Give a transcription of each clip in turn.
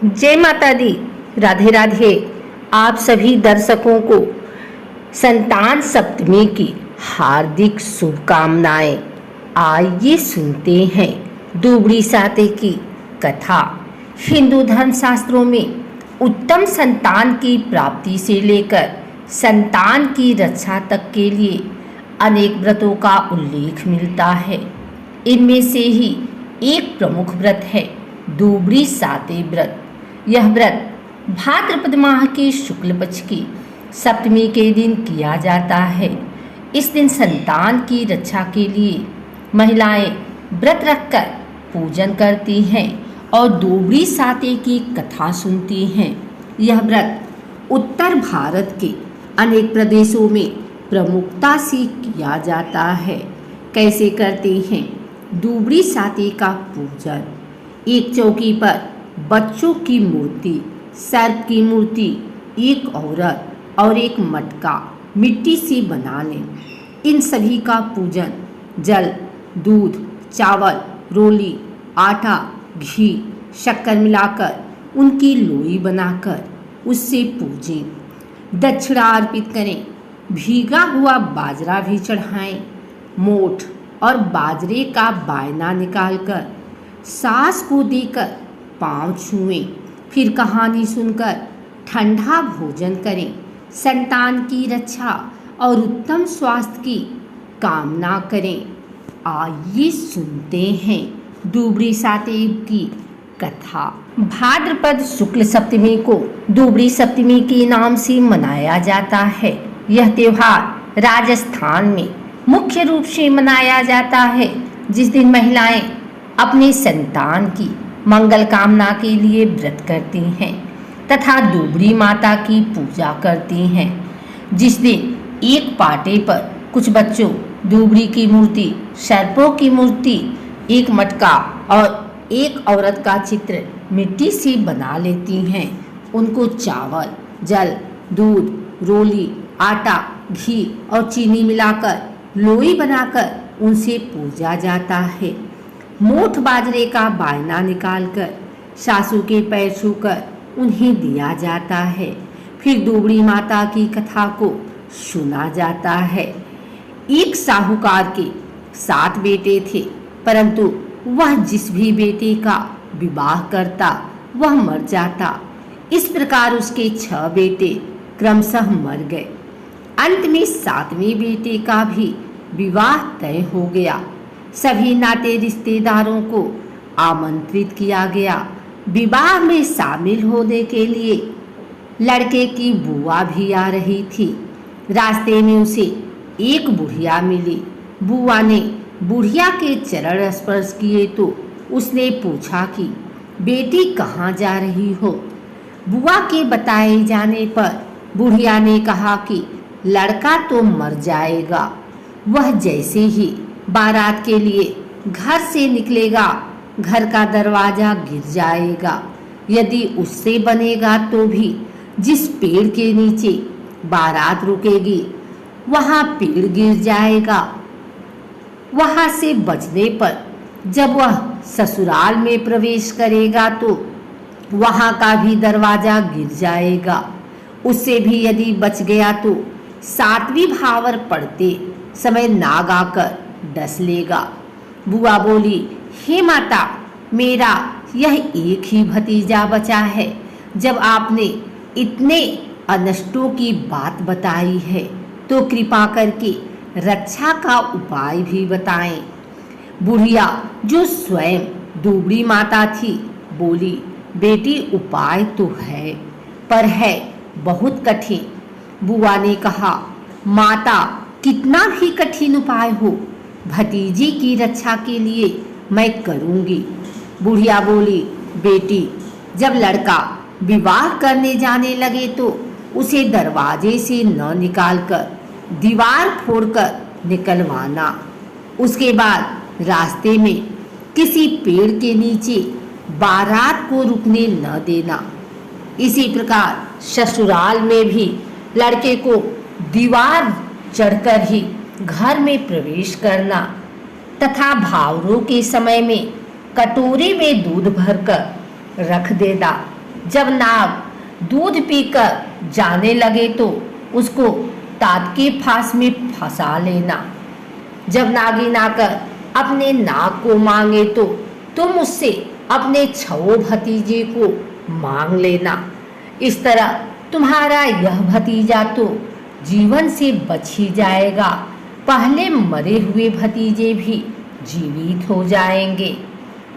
जय माता दी। राधे राधे। आप सभी दर्शकों को संतान सप्तमी की हार्दिक शुभकामनाएं। आइए सुनते हैं दुबड़ी साते की कथा। हिंदू धर्म शास्त्रों में उत्तम संतान की प्राप्ति से लेकर संतान की रक्षा तक के लिए अनेक व्रतों का उल्लेख मिलता है। इनमें से ही एक प्रमुख व्रत है दुबड़ी साते व्रत। यह व्रत भाद्रपद माह के शुक्ल पक्ष की सप्तमी के दिन किया जाता है। इस दिन संतान की रक्षा के लिए महिलाएं व्रत रखकर पूजन करती हैं और दुबड़ी साते की कथा सुनती हैं। यह व्रत उत्तर भारत के अनेक प्रदेशों में प्रमुखता से किया जाता है। कैसे करते हैं दुबड़ी साते का पूजन? एक चौकी पर बच्चों की मूर्ति, सर्प की मूर्ति, एक औरत और एक मटका मिट्टी से बना लें। इन सभी का पूजन जल, दूध, चावल, रोली, आटा, घी, शक्कर मिलाकर उनकी लोई बनाकर उससे पूजें। दक्षिणा अर्पित करें। भीगा हुआ बाजरा भी चढ़ाएं। मोठ और बाजरे का बायना निकालकर सास को देकर पाँव छुएं। फिर कहानी सुनकर ठंडा भोजन करें। संतान की रक्षा और उत्तम स्वास्थ्य की कामना करें। आइए सुनते हैं दुबड़ी साते की कथा। भाद्रपद शुक्ल सप्तमी को दुबड़ी सप्तमी के नाम से मनाया जाता है। यह त्योहार राजस्थान में मुख्य रूप से मनाया जाता है, जिस दिन महिलाएं अपने संतान की मंगल कामना के लिए व्रत करती हैं तथा दुबड़ी माता की पूजा करती हैं। जिस दिन एक पाटे पर कुछ बच्चों दुबड़ी की मूर्ति, सर्पों की मूर्ति, एक मटका और एक औरत का चित्र मिट्टी से बना लेती हैं। उनको चावल, जल, दूध, रोली, आटा, घी और चीनी मिलाकर लोई बनाकर उनसे पूजा जाता है। मोठ बाजरे का बायना निकालकर सासू के पैर छूकर उन्हें दिया जाता है। फिर दुबड़ी माता की कथा को सुना जाता है। एक साहूकार के 7 बेटे थे, परंतु वह जिस भी बेटे का विवाह करता वह मर जाता। इस प्रकार उसके 6 बेटे क्रमशः मर गए। अंत में 7वें बेटे का भी विवाह तय हो गया। सभी नाते रिश्तेदारों को आमंत्रित किया गया। विवाह में शामिल होने के लिए लड़के की बुआ भी आ रही थी। रास्ते में उसे एक बुढ़िया मिली। बुआ ने बुढ़िया के चरण स्पर्श किए तो उसने पूछा कि बेटी कहाँ जा रही हो? बुआ के बताए जाने पर बुढ़िया ने कहा कि लड़का तो मर जाएगा। वह जैसे ही बारात के लिए घर से निकलेगा, घर का दरवाजा गिर जाएगा। यदि उससे बनेगा तो भी जिस पेड़ के नीचे बारात रुकेगी वहाँ पेड़ गिर जाएगा। वहाँ से बचने पर जब वह ससुराल में प्रवेश करेगा तो वहाँ का भी दरवाजा गिर जाएगा। उससे भी यदि बच गया तो 7वीं भावर पड़ते समय नाग आकर डस लेगा। बुआ बोली, हे माता, मेरा यह एक ही भतीजा बचा है। जब आपने इतने अनष्टों की बात बताई है तो कृपा करके रक्षा का उपाय भी बताएं। बुढ़िया, जो स्वयं दुबड़ी माता थी, बोली, बेटी उपाय तो है, पर है बहुत कठिन। बुआ ने कहा, माता, कितना भी कठिन उपाय हो, भतीजी की रक्षा के लिए मैं करूंगी। बुढ़िया बोली, बेटी, जब लड़का विवाह करने जाने लगे तो उसे दरवाजे से न निकालकर दीवार फोड़कर निकलवाना। उसके बाद रास्ते में किसी पेड़ के नीचे बारात को रुकने न देना। इसी प्रकार ससुराल में भी लड़के को दीवार चढ़कर ही घर में प्रवेश करना तथा भावरों के समय में कटोरे में दूध भरकर रख देना। जब नाग दूध पीकर जाने लगे तो उसको तात के फांस में फंसा लेना। जब नागिन आकर अपने नाग को मांगे तो तुम उससे अपने 6 भतीजे को मांग लेना। इस तरह तुम्हारा यह भतीजा तो जीवन से बच ही जाएगा, पहले मरे हुए भतीजे भी जीवित हो जाएंगे।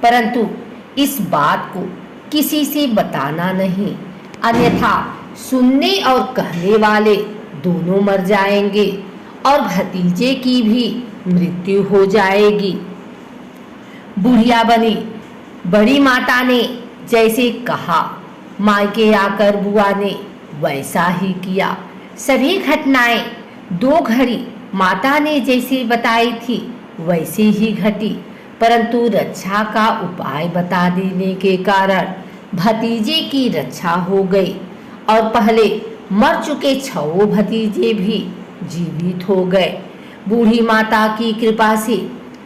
परंतु इस बात को किसी से बताना नहीं, अन्यथा सुनने और कहने वाले दोनों मर जाएंगे और भतीजे की भी मृत्यु हो जाएगी। बुढ़िया बनी बड़ी माता ने जैसे कहा, मायके आकर बुआ ने वैसा ही किया। सभी घटनाएं 2 घड़ी माता ने जैसे बताई थी वैसे ही घटी, परंतु रक्षा का उपाय बता देने के कारण भतीजे की रक्षा हो गई और पहले मर चुके 6 भतीजे भी जीवित हो गए। बूढ़ी माता की कृपा से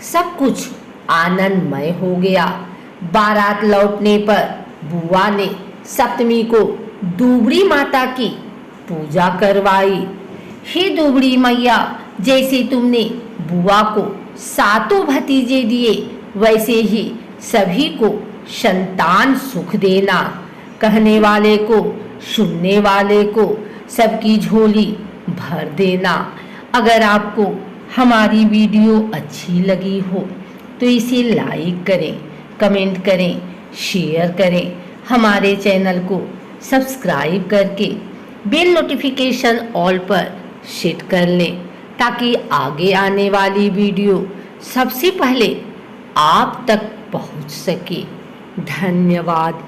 सब कुछ आनंदमय हो गया। बारात लौटने पर बुआ ने सप्तमी को दुबड़ी माता की पूजा करवाई। हे दुबड़ी मैया, जैसे तुमने बुआ को 7 भतीजे दिए वैसे ही सभी को संतान सुख देना। कहने वाले को सुनने वाले को सबकी झोली भर देना। अगर आपको हमारी वीडियो अच्छी लगी हो तो इसे लाइक करें, कमेंट करें, शेयर करें। हमारे चैनल को सब्सक्राइब करके बेल नोटिफिकेशन ऑल पर सेट कर लें ताकि आगे आने वाली वीडियो सबसे पहले आप तक पहुंच सके। धन्यवाद।